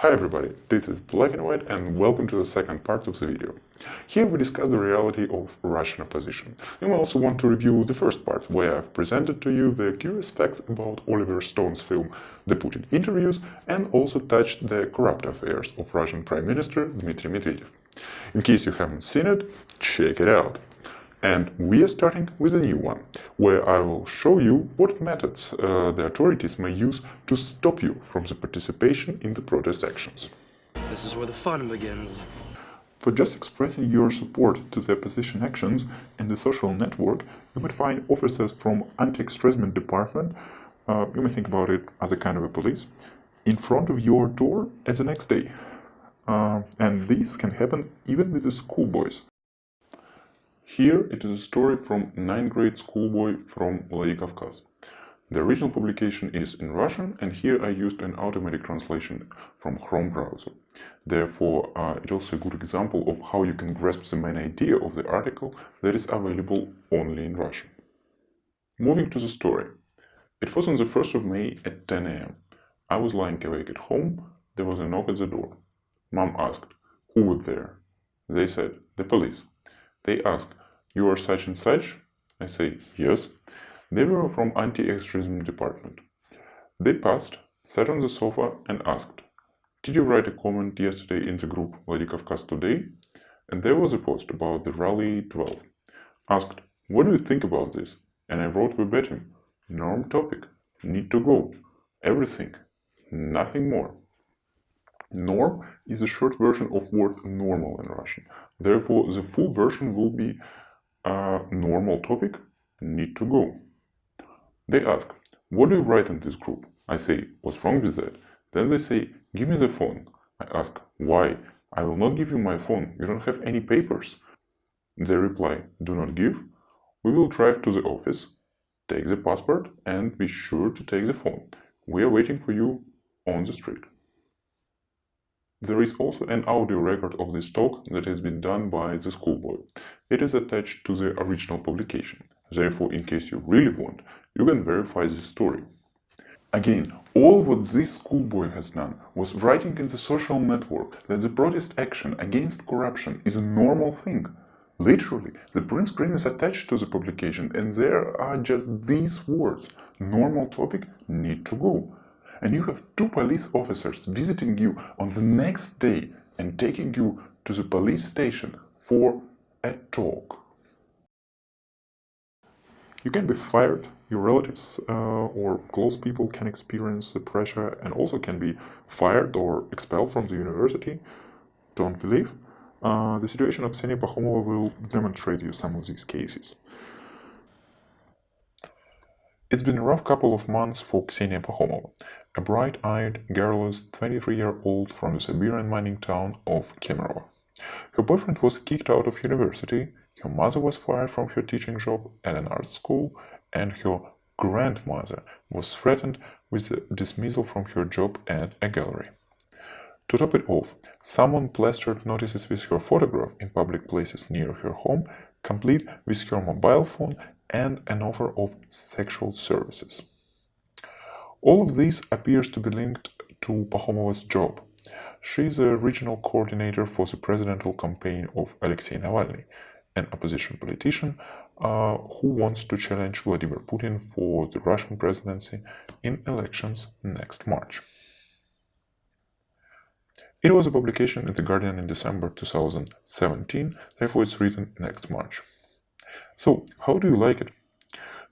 Hi everybody, this is Black and White and welcome to the second part of the video. Here we discuss the reality of Russian opposition. You may also want to review the first part, where I've presented to you the curious facts about Oliver Stone's film The Putin Interviews and also touched the corrupt affairs of Russian Prime Minister Dmitry Medvedev. In case you haven't seen it, check it out. And we are starting with a new one, where I will show you what methods the authorities may use to stop you from the participation in the protest actions. This is where the fun begins. For just expressing your support to the opposition actions in the social network, you might find officers from anti-extremism department, you may think about it as a kind of a police, in front of your door at the next day. And this can happen even with the schoolboys. Here it is a story from 9th grade schoolboy from Vladikavkaz. The original publication is in Russian, and here I used an automatic translation from Chrome browser. Therefore, it's also a good example of how you can grasp the main idea of the article that is available only in Russian. Moving to the story. It was on the 1st of May at 10 am. I was lying awake at home. There was a knock at the door. Mom asked, "Who was there?" They said, "The police." They asked, "You are such and such?" I say, "Yes." They were from anti-extremism department. They passed, sat on the sofa and asked, "Did you write a comment yesterday in the group Vladikavkaz today?" And there was a post about the rally 12. Asked, "What do you think about this?" And I wrote verbatim, "Norm topic, need to go, everything, nothing more." Norm is a short version of word normal in Russian. Therefore, the full version will be normal topic, need to go. They ask, "What do you write in this group?" I say, "What's wrong with that?" Then they say, "Give me the phone." I ask, "Why? I will not give you my phone. You don't have any papers." They reply, "Do not give. We will drive to the office, take the passport, and be sure to take the phone. We are waiting for you on the street." There is also an audio record of this talk that has been done by the schoolboy. It is attached to the original publication. Therefore, in case you really want, you can verify this story. Again, all what this schoolboy has done was writing in the social network that the protest action against corruption is a normal thing. Literally, the print screen is attached to the publication and there are just these words, normal topic, need to go. And you have two police officers visiting you on the next day and taking you to the police station for a talk. You can be fired, your relatives or close people can experience the pressure and also can be fired or expelled from the university. Don't believe? The situation of Ksenia Pakhomova will demonstrate you some of these cases. It's been a rough couple of months for Ksenia Pakhomova, a bright-eyed, girlless 23-year-old from the Siberian mining town of Kemerovo. Her boyfriend was kicked out of university, her mother was fired from her teaching job at an art school, and her grandmother was threatened with a dismissal from her job at a gallery. To top it off, someone plastered notices with her photograph in public places near her home, complete with her mobile phone and an offer of sexual services. All of this appears to be linked to Pakhomova's job. She is a regional coordinator for the presidential campaign of Alexei Navalny, an opposition politician who wants to challenge Vladimir Putin for the Russian presidency in elections next March. It was a publication in The Guardian in December 2017, therefore it's written next March. So, how do you like it?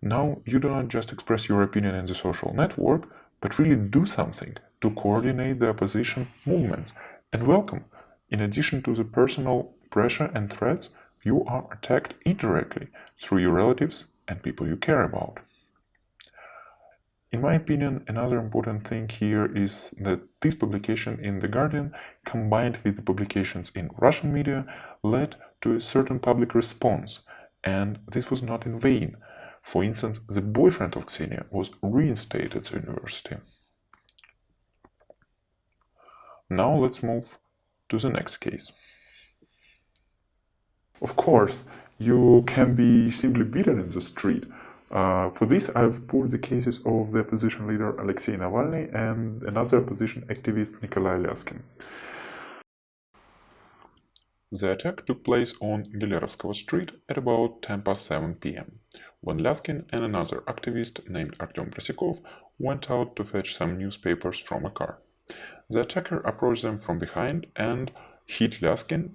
Now you do not just express your opinion in the social network, but really do something to coordinate the opposition movements. And welcome, in addition to the personal pressure and threats, you are attacked indirectly through your relatives and people you care about. In my opinion, another important thing here is that this publication in The Guardian, combined with the publications in Russian media, led to a certain public response, and this was not in vain. For instance, the boyfriend of Ksenia was reinstated at the university. Now let's move to the next case. Of course, you can be simply beaten in the street, For this, I've put the cases of the opposition leader Alexei Navalny and another opposition activist Nikolay Lyaskin. The attack took place on Galerovskaya Street at about 7 p.m. when Lyaskin and another activist named Artem Prosikov went out to fetch some newspapers from a car. The attacker approached them from behind and hit Lyaskin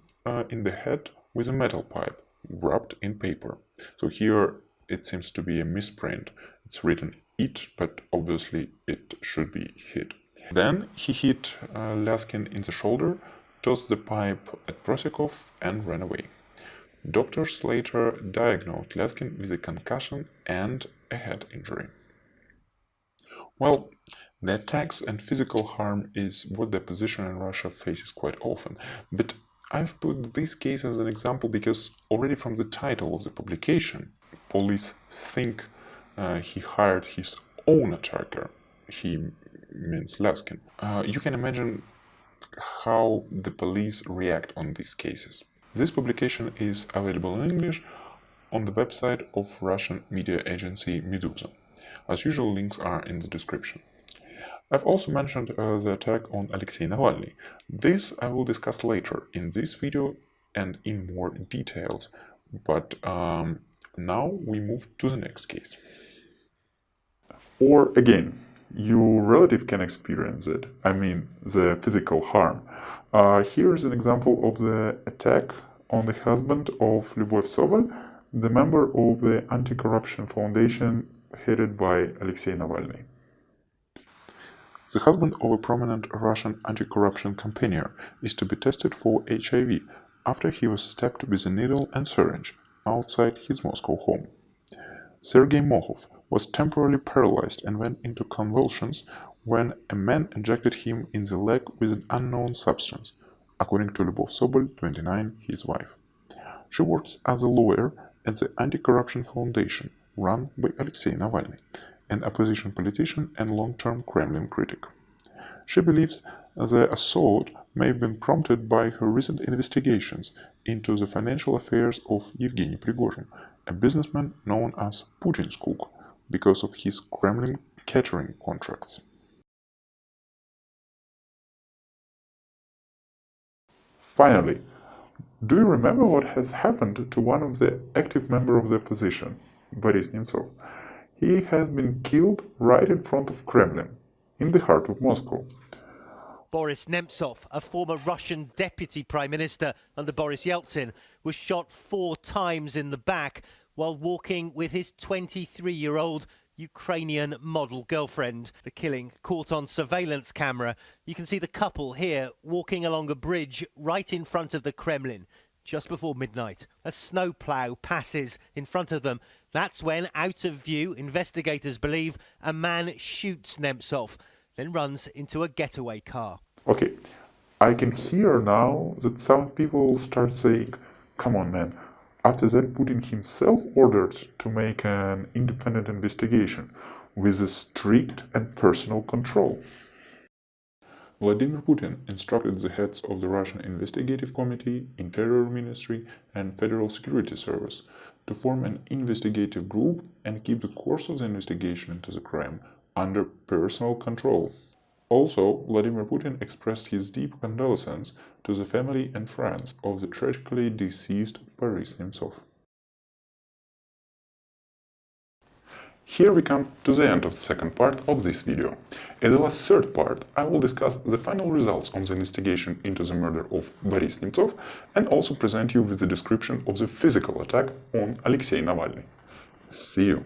in the head with a metal pipe wrapped in paper. So here it seems to be a misprint. It's written it, but obviously it should be hit. Then he hit Lyaskin in the shoulder, tossed the pipe at Prosikov and ran away. Doctors later diagnosed Lyaskin with a concussion and a head injury. Well, the attacks and physical harm is what the opposition in Russia faces quite often, but I've put this case as an example because already from the title of the publication, police think he hired his own attacker. He means Lyaskin. You can imagine how the police react on these cases. This publication is available in English on the website of Russian media agency Meduza. As usual, links are in the description. I've also mentioned the attack on Alexei Navalny. This I will discuss later in this video and in more details, but now we move to the next case. Or again, your relative can experience it, I mean the physical harm. Here's an example of the attack on the husband of Lyubov Sobol, the member of the anti-corruption foundation headed by Alexei Navalny. The husband of a prominent Russian anti-corruption campaigner is to be tested for HIV after he was stabbed with a needle and syringe outside his Moscow home. Sergey Mokhov was temporarily paralyzed and went into convulsions when a man injected him in the leg with an unknown substance, according to Lyubov Sobol, 29, his wife. She works as a lawyer at the Anti-Corruption Foundation run by Alexei Navalny, an opposition politician and long-term Kremlin critic. She believes the assault may have been prompted by her recent investigations into the financial affairs of Yevgeny Prigozhin, a businessman known as Putin's cook, because of his Kremlin catering contracts. Finally, do you remember what has happened to one of the active members of the opposition, Boris Nemtsov? He has been killed right in front of Kremlin, in the heart of Moscow. Boris Nemtsov, a former Russian deputy prime minister under Boris Yeltsin, was shot 4 times in the back while walking with his 23-year-old Ukrainian model girlfriend. The killing caught on surveillance camera. You can see the couple here walking along a bridge right in front of the Kremlin. Just before midnight, a snowplow passes in front of them. That's when, out of view, investigators believe a man shoots Nemtsov, then runs into a getaway car. Okay, I can hear now that some people start saying, come on man, after that Putin himself ordered to make an independent investigation with a strict and personal control. Vladimir Putin instructed the heads of the Russian Investigative Committee, Interior Ministry and Federal Security Service to form an investigative group and keep the course of the investigation into the crime under personal control. Also, Vladimir Putin expressed his deep condolences to the family and friends of the tragically deceased Boris Nemtsov. Here we come to the end of the second part of this video. In the last third part, I will discuss the final results of the investigation into the murder of Boris Nemtsov and also present you with the description of the physical attack on Alexei Navalny. See you!